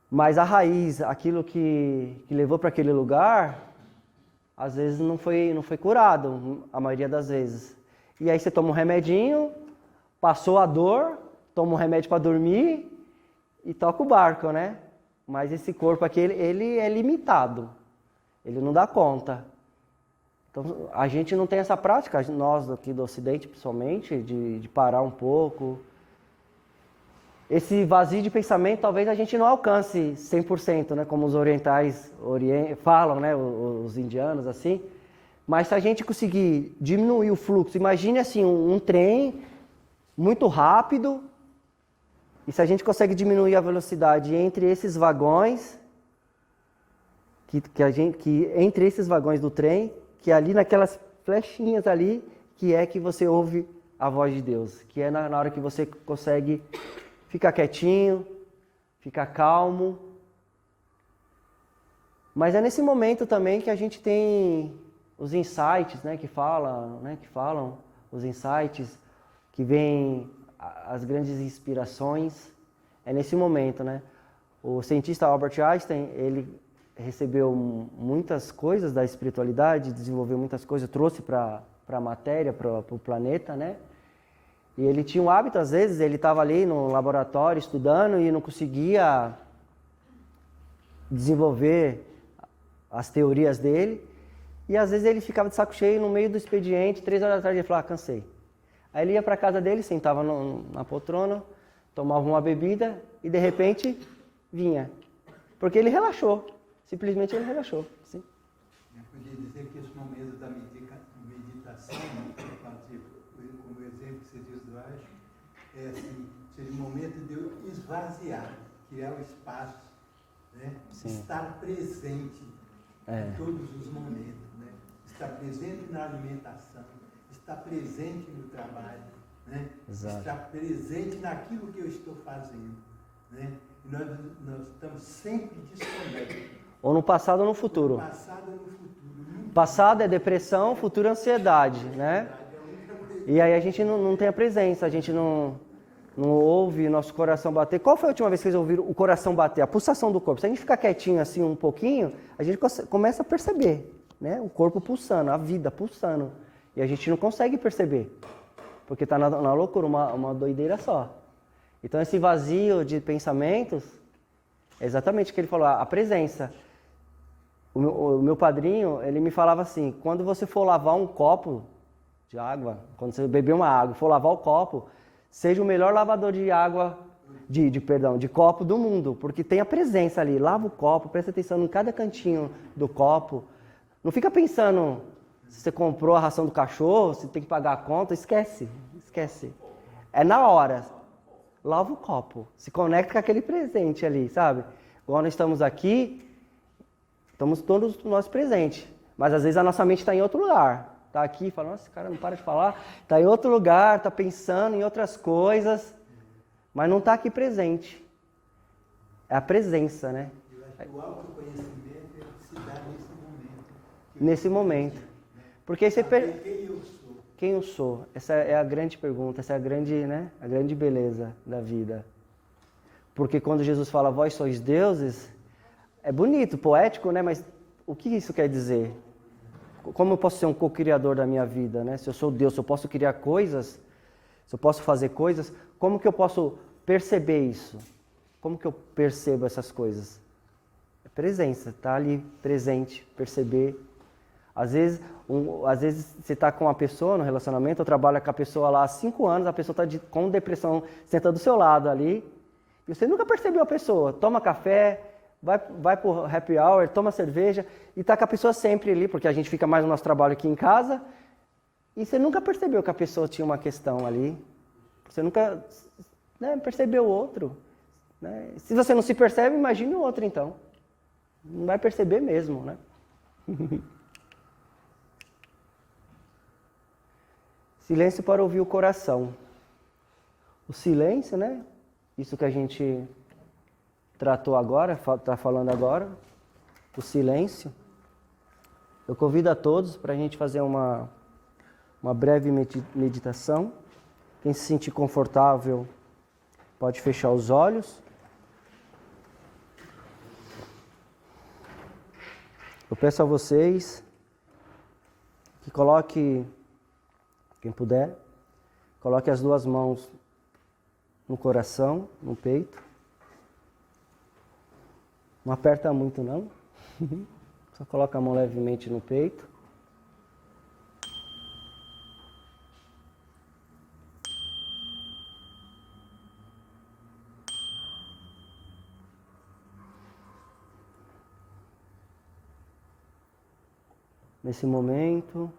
[SPEAKER 1] Mas a raiz, aquilo que levou para aquele lugar, às vezes não foi curado, a maioria das vezes. E aí você toma um remedinho, passou a dor, toma um remédio para dormir e toca o barco, né? Mas esse corpo aqui, ele é limitado, ele não dá conta. Então, a gente não tem essa prática, nós aqui do Ocidente, principalmente, de parar um pouco. Esse vazio de pensamento, talvez a gente não alcance 100%, né? Como os orientais falam, né? Os indianos, assim. Mas se a gente conseguir diminuir o fluxo, imagine assim, um trem muito rápido, e se a gente consegue diminuir a velocidade entre esses vagões, que entre esses vagões do trem, que ali naquelas flechinhas ali, que é que você ouve a voz de Deus, que é na hora que você consegue ficar quietinho, ficar calmo. Mas é nesse momento também que a gente tem os insights, né, que falam os insights, que vêm as grandes inspirações. É nesse momento, né? O cientista Albert Einstein, ele recebeu muitas coisas da espiritualidade, desenvolveu muitas coisas, trouxe para a matéria, para o planeta, né? E ele tinha um hábito, às vezes, ele estava ali no laboratório estudando e não conseguia desenvolver as teorias dele. E às vezes ele ficava de saco cheio no meio do expediente, 3 horas da tarde, ele falava, cansei. Aí ele ia para casa dele, sentava na poltrona, tomava uma bebida e de repente vinha. Porque ele relaxou, simplesmente ele relaxou. Sim.
[SPEAKER 4] Eu podia dizer que esse momento da meditação, como exemplo que você diz do Acho, é assim, seria o momento de eu esvaziar, criar o espaço, né? Estar presente em todos os momentos, né? Estar presente na alimentação, estar presente no trabalho, né? Estar presente naquilo que eu estou fazendo, né? E nós estamos sempre disponíveis.
[SPEAKER 1] Ou no passado ou no futuro.
[SPEAKER 4] Passado ou no futuro.
[SPEAKER 1] Passado é depressão, futuro é ansiedade, né? E aí a gente não tem a presença, a gente não ouve nosso coração bater. Qual foi a última vez que vocês ouviram o coração bater? A pulsação do corpo. Se a gente ficar quietinho assim um pouquinho, a gente começa a perceber, né? O corpo pulsando, a vida pulsando. E a gente não consegue perceber, porque está na loucura, uma doideira só. Então esse vazio de pensamentos, é exatamente o que ele falou, a presença. O meu padrinho, ele me falava assim, quando você for lavar um copo de água, quando você beber uma água, for lavar o copo, seja o melhor lavador de água, de copo do mundo, porque tem a presença ali. Lava o copo, presta atenção em cada cantinho do copo. Não fica pensando se você comprou a ração do cachorro, se tem que pagar a conta, esquece. É na hora. Lava o copo, se conecta com aquele presente ali, sabe? Igual nós estamos aqui, estamos todos nós presentes, mas às vezes a nossa mente está em outro lugar. Está aqui, fala, nossa, esse cara não para de falar. Está em outro lugar, está pensando em outras coisas, mas não está aqui presente. É a presença, né?
[SPEAKER 4] Eu acho que o autoconhecimento se dá
[SPEAKER 1] Nesse momento. Porque aí você
[SPEAKER 4] quem eu sou.
[SPEAKER 1] Quem eu sou? Essa é a grande pergunta, essa é a grande beleza da vida. Porque quando Jesus fala, vós sois deuses, é bonito, poético, né? Mas o que isso quer dizer? Como eu posso ser um co-criador da minha vida, né? Se eu sou Deus, se eu posso criar coisas, se eu posso fazer coisas, como que eu posso perceber isso? Como que eu percebo essas coisas? É presença, tá ali presente, perceber. Às vezes você está com uma pessoa no relacionamento, eu trabalho com a pessoa lá há 5 anos, a pessoa está com depressão, senta do seu lado ali, e você nunca percebeu a pessoa. Toma café, vai para o happy hour, toma cerveja, e está com a pessoa sempre ali, porque a gente fica mais no nosso trabalho aqui em casa, e você nunca percebeu que a pessoa tinha uma questão ali. Você nunca percebeu o outro. Né? Se você não se percebe, imagine o outro então. Não vai perceber mesmo, né? Silêncio para ouvir o coração. O silêncio, né? Isso que a gente tratou agora, está falando agora. O silêncio. Eu convido a todos para a gente fazer uma breve meditação. Quem se sentir confortável pode fechar os olhos. Eu peço a vocês que coloque, quem puder, coloque as 2 mãos no coração, no peito. Não aperta muito não. Só coloca a mão levemente no peito. Nesse momento,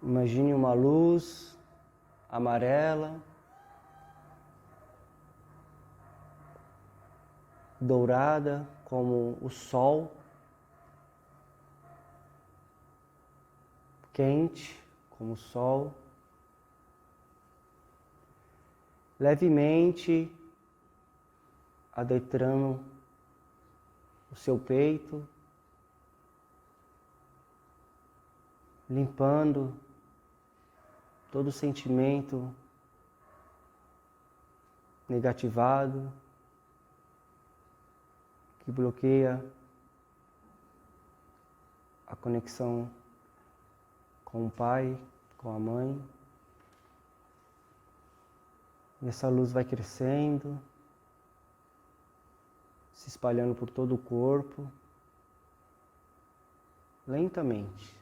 [SPEAKER 1] imagine uma luz amarela, dourada, como o sol, quente, como o sol. Levemente adentrando o seu peito, limpando todo sentimento negativado que bloqueia a conexão com o pai, com a mãe. E essa luz vai crescendo, se espalhando por todo o corpo, lentamente.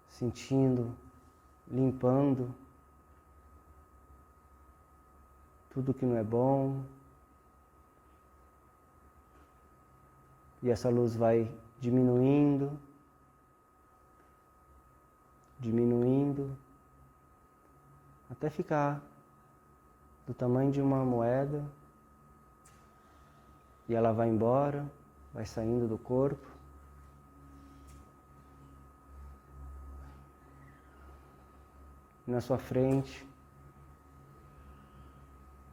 [SPEAKER 1] Sentindo, limpando tudo que não é bom. E essa luz vai diminuindo, até ficar do tamanho de uma moeda. E ela vai embora, vai saindo do corpo. E na sua frente,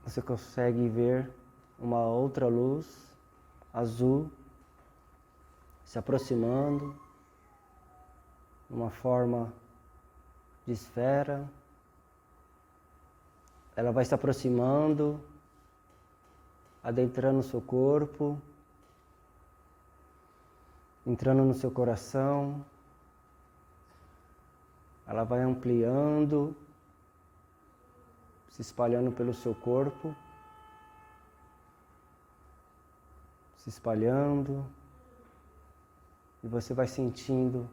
[SPEAKER 1] você consegue ver uma outra luz azul se aproximando, numa forma de esfera. Ela vai se aproximando, adentrando o seu corpo, entrando no seu coração. Ela vai ampliando, se espalhando pelo seu corpo, se espalhando, e você vai sentindo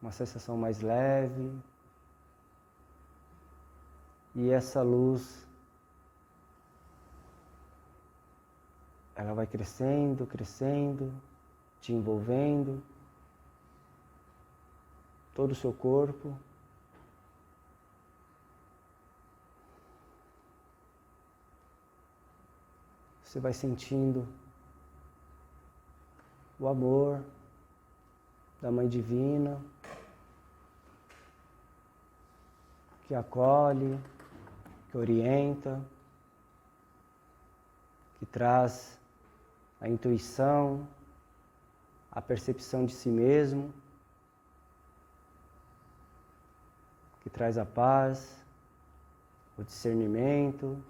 [SPEAKER 1] uma sensação mais leve. E essa luz, ela vai crescendo, crescendo, te envolvendo, todo o seu corpo. Você vai sentindo o amor da Mãe Divina, que acolhe, que orienta, que traz a intuição, a percepção de si mesmo, que traz a paz, o discernimento,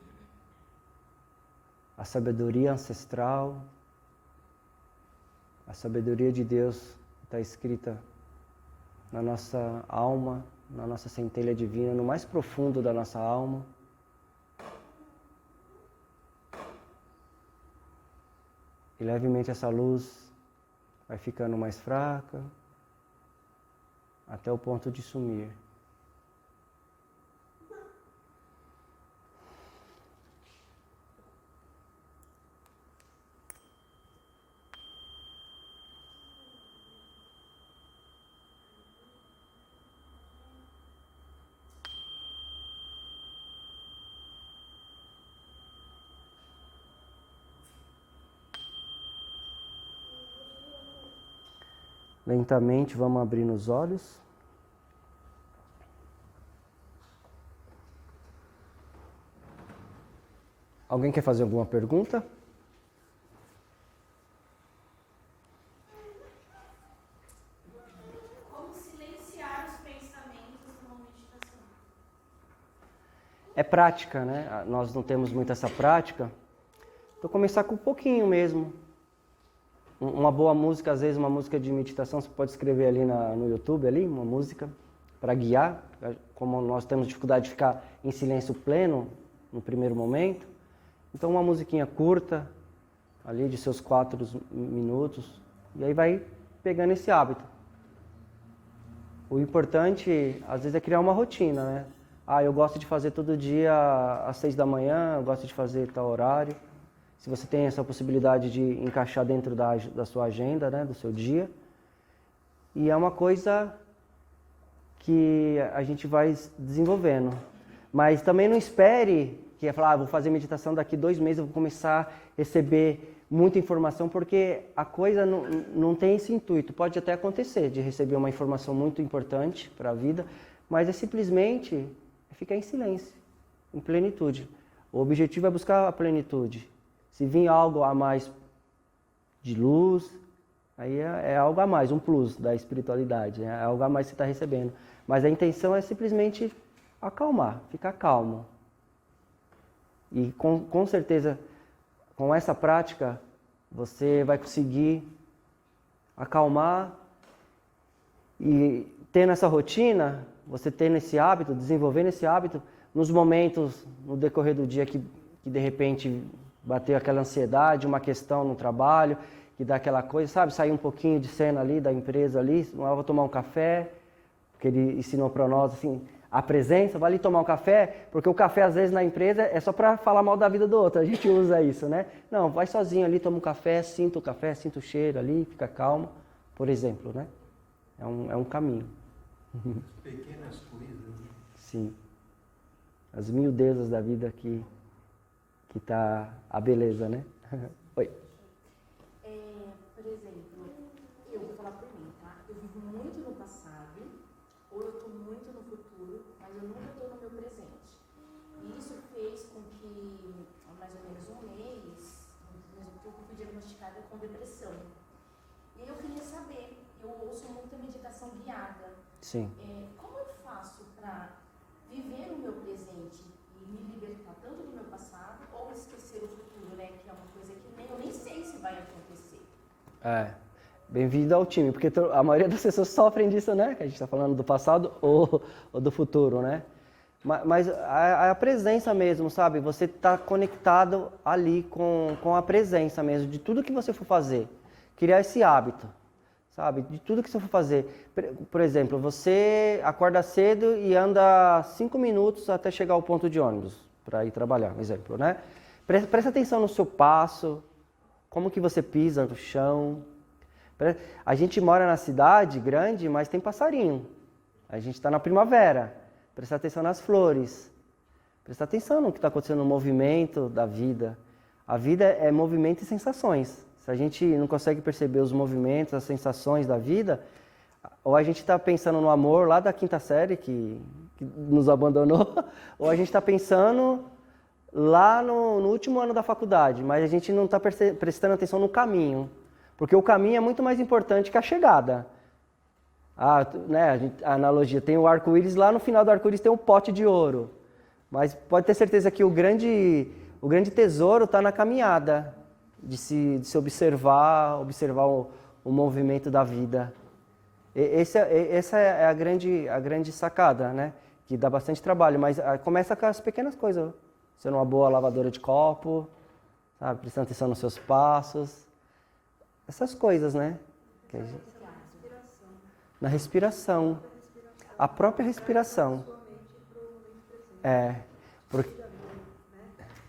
[SPEAKER 1] a sabedoria ancestral, a sabedoria de Deus que está escrita na nossa alma, na nossa centelha divina, no mais profundo da nossa alma. E levemente essa luz vai ficando mais fraca, até o ponto de sumir. Lentamente vamos abrindo os olhos. Alguém quer fazer alguma pergunta?
[SPEAKER 5] Como silenciar os pensamentos numa meditação?
[SPEAKER 1] É prática, né? Nós não temos muito essa prática. Então começar com um pouquinho mesmo. Uma boa música, às vezes uma música de meditação, você pode escrever ali no YouTube, ali, uma música para guiar. Como nós temos dificuldade de ficar em silêncio pleno no primeiro momento. Então uma musiquinha curta, ali de seus 4 minutos, e aí vai pegando esse hábito. O importante, às vezes, é criar uma rotina, né? Eu gosto de fazer todo dia às 6 da manhã, eu gosto de fazer tal horário. Se você tem essa possibilidade de encaixar dentro da sua agenda, né, do seu dia. E é uma coisa que a gente vai desenvolvendo. Mas também não espere que ia falar, vou fazer meditação daqui 2 meses, eu vou começar a receber muita informação, porque a coisa não tem esse intuito. Pode até acontecer de receber uma informação muito importante para a vida, mas é simplesmente ficar em silêncio, em plenitude. O objetivo é buscar a plenitude. Se vir algo a mais de luz, aí é algo a mais, um plus da espiritualidade, né? É algo a mais que você está recebendo. Mas a intenção é simplesmente acalmar, ficar calmo. E com certeza, com essa prática, você vai conseguir acalmar e tendo essa rotina, você tendo esse hábito, desenvolvendo esse hábito, nos momentos, no decorrer do dia que de repente bateu aquela ansiedade, uma questão no trabalho, que dá aquela coisa, sabe? Sair um pouquinho de cena ali, da empresa ali, vou tomar um café, porque ele ensinou para nós, assim, a presença, vai ali tomar um café, porque o café às vezes na empresa é só para falar mal da vida do outro, a gente usa isso, né? Não, vai sozinho ali, toma um café, sinta o cheiro ali, fica calmo, por exemplo, né? É um caminho.
[SPEAKER 4] Pequenas coisas, né?
[SPEAKER 1] Sim. As miudezas da vida que tá a beleza, né? Oi.
[SPEAKER 3] Por exemplo, eu vou falar por mim, tá? Eu vivo muito no passado, ou eu estou muito no futuro, mas eu nunca estou no meu presente. E isso fez com que, há mais ou menos um mês, eu fui diagnosticada com depressão. E aí eu queria saber, eu ouço muita meditação guiada.
[SPEAKER 1] Sim.
[SPEAKER 3] Como eu faço para viver o meu presente e me libertar tanto do meu passado, ou esquecer o futuro, né? Que é uma coisa que eu nem sei se vai acontecer.
[SPEAKER 1] Bem-vindo ao time, porque a maioria das pessoas sofrem disso, né? Que a gente está falando do passado ou do futuro, né? Mas a presença mesmo, sabe? Você está conectado ali com a presença mesmo, de tudo que você for fazer. Criar esse hábito, sabe? De tudo que você for fazer. Por exemplo, você acorda cedo e anda 5 minutos até chegar ao ponto de ônibus, para ir trabalhar, um exemplo, né? Presta atenção no seu passo, como que você pisa no chão. A gente mora na cidade grande, mas tem passarinho. A gente está na primavera. Prestar atenção nas flores. Prestar atenção no que está acontecendo no movimento da vida. A vida é movimento e sensações. Se a gente não consegue perceber os movimentos, as sensações da vida, ou a gente está pensando no amor lá da 5ª série que nos abandonou, ou a gente está pensando lá no último ano da faculdade, mas a gente não está prestando atenção no caminho. Porque o caminho é muito mais importante que a chegada. A analogia, tem o arco-íris, lá no final do arco-íris tem um pote de ouro. Mas pode ter certeza que o grande tesouro está na caminhada, de se observar o movimento da vida. Essa é a grande sacada, né? Que dá bastante trabalho, mas começa com as pequenas coisas. Sendo uma boa lavadora de copo, sabe? Prestando atenção nos seus passos. Essas coisas, né? Na respiração. A própria respiração. Porque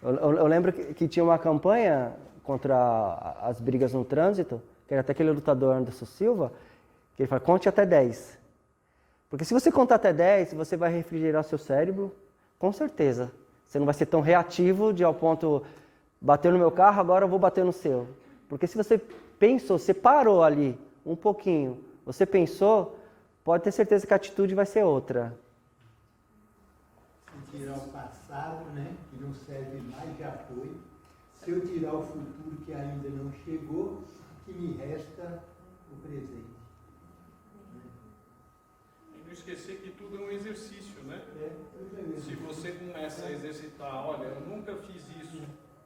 [SPEAKER 1] eu lembro que tinha uma campanha contra as brigas no trânsito, que era até aquele lutador Anderson Silva, que ele fala, conte até 10. Porque se você contar até 10, você vai refrigerar o seu cérebro, com certeza. Você não vai ser tão reativo de ao ponto, bateu no meu carro, agora eu vou bater no seu. Porque se você pensou, você parou ali um pouquinho, você pensou, pode ter certeza que a atitude vai ser outra.
[SPEAKER 4] Se tirar o passado, né, que não serve mais, já foi. Se eu tirar o futuro que ainda não chegou, o que me resta o presente.
[SPEAKER 2] E não esquecer que tudo é um exercício, né? Se você começa a exercitar, olha, eu nunca fiz isso,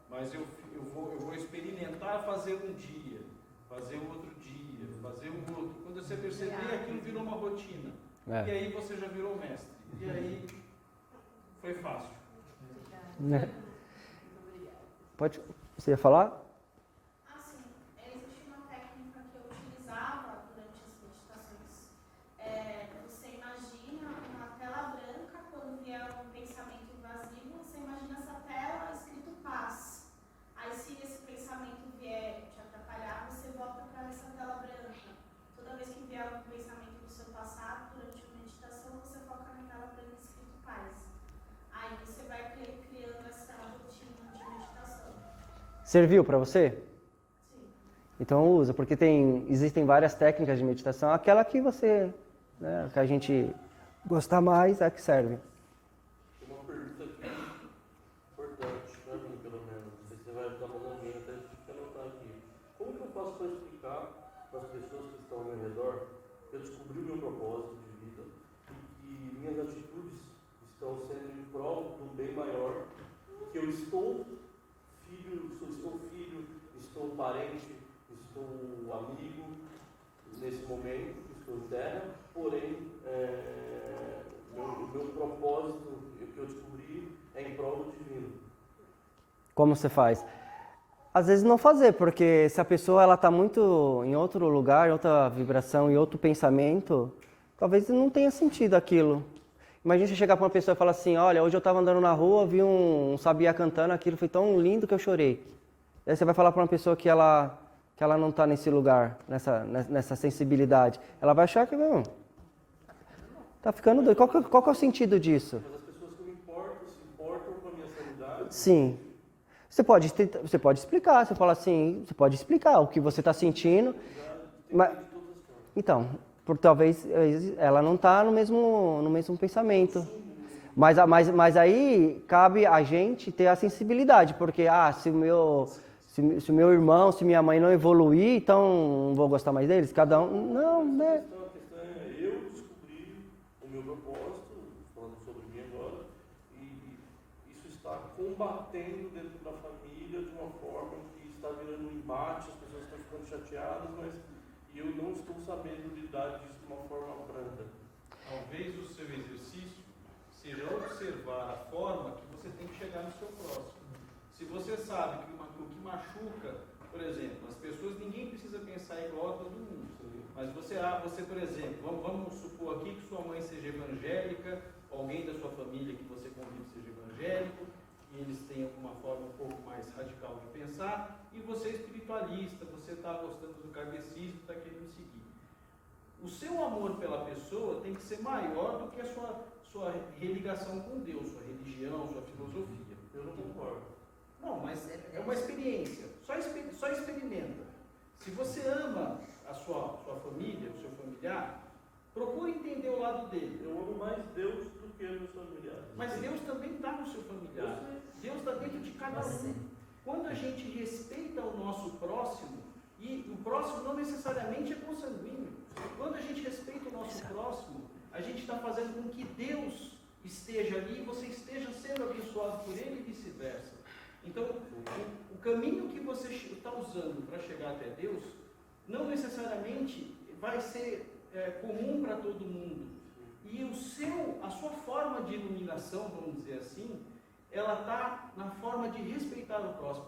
[SPEAKER 2] mas eu vou experimentar fazer um dia, fazer um outro dia, fazer um outro. Quando você perceber, aquilo virou uma rotina. E aí você já virou mestre. E aí foi fácil.
[SPEAKER 1] Pode, você ia falar?
[SPEAKER 5] Assim, existe uma técnica que eu utilizava durante as meditações. Você imagina uma tela branca, quando vier um pensamento invasivo, você imagina essa tela escrito paz. Aí se esse pensamento vier te atrapalhar, você volta para essa tela branca. Toda vez que vier algum pensamento do seu passado, durante a meditação, você foca na tela branca escrito paz. Aí você vai criando essa
[SPEAKER 1] Serviu para você?
[SPEAKER 5] Sim.
[SPEAKER 1] Então usa, porque existem várias técnicas de meditação. Aquela que você, né, que a gente gostar mais, é a que serve.
[SPEAKER 2] Tem uma pergunta aqui importante para mim, pelo menos. Não sei se você vai estar mandando bem, até deixa eu anotar aqui. Como que eu faço para explicar para as pessoas que estão ao meu redor que eu descobri o meu propósito de vida e que minhas atitudes estão sendo em prol do bem maior, que eu estou filho, estou parente, estou amigo nesse momento, estou em terra, porém o meu propósito que eu descobri é em prol do divino.
[SPEAKER 1] Como você faz? Às vezes não fazer, porque se a pessoa ela está muito em outro lugar, em outra vibração, em outro pensamento, talvez não tenha sentido aquilo. Imagina você chegar para uma pessoa e falar assim, olha, hoje eu estava andando na rua, vi um sabiá cantando, aquilo foi tão lindo que eu chorei. Aí você vai falar para uma pessoa que ela não está nesse lugar, nessa sensibilidade. Ela vai achar que, não, tá ficando doido. Qual que é o sentido disso?
[SPEAKER 2] Mas as pessoas que eu me importo se importam com a minha sanidade.
[SPEAKER 1] Sim. Você pode explicar, você fala assim, você pode explicar o que você está sentindo. Mas, então, talvez ela não está no mesmo pensamento. Mas aí cabe a gente ter a sensibilidade, porque se o meu irmão, se minha mãe não evoluir, então não vou gostar mais deles? Cada um, não, né?
[SPEAKER 2] A questão é, eu descobri o meu propósito, falando sobre mim agora, e isso está combatendo dentro da família de uma forma que está virando um embate, as pessoas estão ficando chateadas, mas eu não estou sabendo lidar disso de uma forma branda.
[SPEAKER 6] Talvez o seu exercício seja observar a forma que você tem que chegar no seu próximo. Se você sabe que o que machuca, por exemplo, as pessoas, ninguém precisa pensar igual a todo mundo. Mas você, por exemplo, vamos supor aqui que sua mãe seja evangélica, alguém da sua família que você convive seja evangélico, e eles têm uma forma um pouco mais radical de pensar, e você é espiritualista, você está gostando do kardecismo, está querendo seguir. O seu amor pela pessoa tem que ser maior do que a sua religação com Deus, sua religião, sua filosofia.
[SPEAKER 2] Eu não concordo.
[SPEAKER 6] Não, mas é uma experiência. Só experimenta. Se você ama a sua família, o seu familiar, procure entender o lado dele.
[SPEAKER 2] Eu amo mais Deus do que meus familiares.
[SPEAKER 6] Mas Deus também está no seu familiar. Deus está dentro de cada um. Quando a gente respeita o nosso próximo, e o próximo não necessariamente é consanguíneo. Quando a gente respeita o nosso próximo, a gente está fazendo com que Deus esteja ali e você esteja sendo abençoado por Ele e vice-versa. Então, o caminho que você está usando para chegar até Deus, não necessariamente vai ser comum para todo mundo. E a sua forma de iluminação, vamos dizer assim, ela está na forma de respeitar o próximo.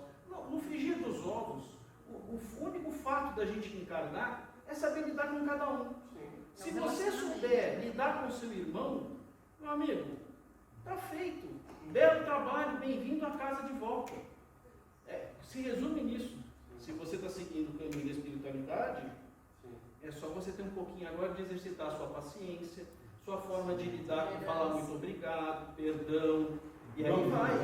[SPEAKER 6] No frigir dos ovos, o único fato da gente encarnar é saber lidar com cada um. Se você souber lidar com o seu irmão, meu amigo, está feito. Belo trabalho, bem-vindo à casa de volta. Se resume nisso. Se você está seguindo o caminho da espiritualidade, é só você ter um pouquinho agora de exercitar a sua paciência, sua forma de lidar com falar muito obrigado, perdão, e aí vai.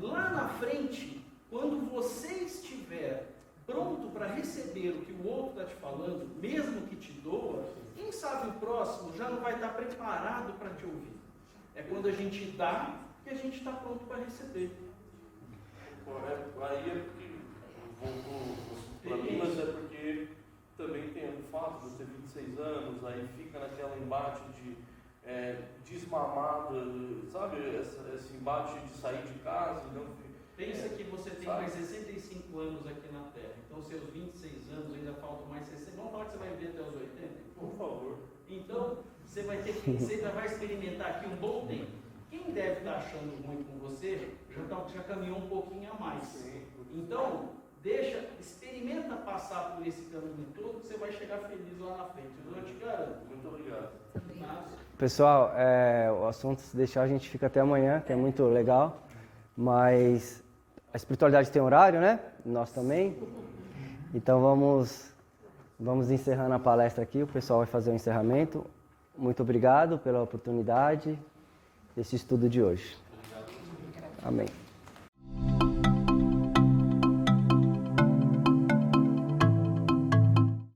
[SPEAKER 6] Lá na frente, quando você estiver pronto para receber o que o outro está te falando, mesmo que te doa, quem sabe o próximo já não vai estar preparado para te ouvir. É quando a gente dá que a gente está pronto para receber.
[SPEAKER 2] Aí é porque, para mim, mas é porque também tem o fato de eu ter 26 anos, aí fica naquela embate de desmamada, sabe? Esse embate de sair de casa e não...
[SPEAKER 6] Pensa que você tem mais 65 anos aqui na Terra, então seus 26 anos ainda faltam mais 60. Vamos falar que você vai viver até os 80?
[SPEAKER 2] Por favor.
[SPEAKER 6] Então, você ainda vai experimentar aqui um bom tempo. Quem deve estar achando ruim com você, já caminhou um pouquinho a mais.
[SPEAKER 2] Sim.
[SPEAKER 6] Então, experimenta passar por esse caminho todo, que você vai chegar feliz lá na frente. Eu te garanto.
[SPEAKER 2] Muito obrigado.
[SPEAKER 6] Nada.
[SPEAKER 1] Pessoal, o assunto, se deixar, a gente fica até amanhã, que é muito legal. Mas a espiritualidade tem horário, né? Nós também. Então vamos encerrando a palestra aqui. O pessoal vai fazer o encerramento. Muito obrigado pela oportunidade desse estudo de hoje. Amém.